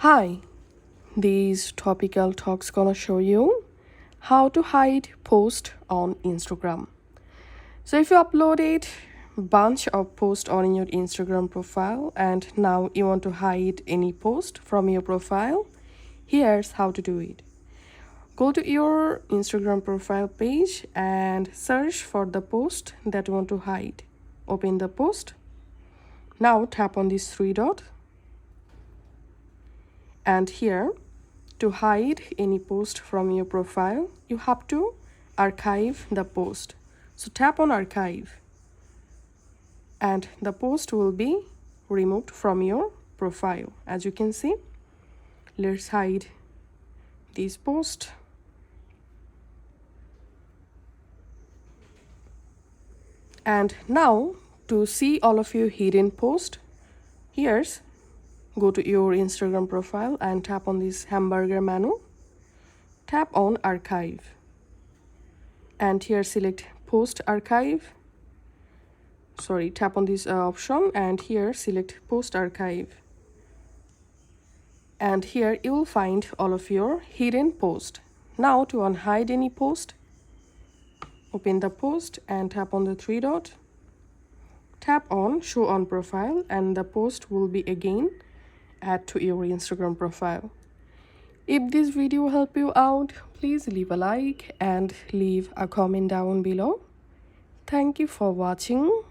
Hi, these topical talks gonna show you how to hide post on Instagram. So if you uploaded bunch of posts on your Instagram profile and now you want to hide any post from your profile, here's how to do it. Go to your Instagram profile page and search for the post that you want to hide. Open the post. Now tap on this three dot. And here, to hide any post from your profile, you have to archive the post. So tap on archive and the post will be removed from your profile. As you can see, let's hide this post. And now to see all of your hidden posts, here's go to your Instagram profile and tap on this hamburger menu. Tap on archive. And here select post archive. Tap on this option and here select post archive. And here you will find all of your hidden posts. Now to unhide any post, open the post and tap on the three dot. Tap on show on profile and the post will be again add to your Instagram profile. If this video helped you out, please leave a like and leave a comment down below. Thank you for watching.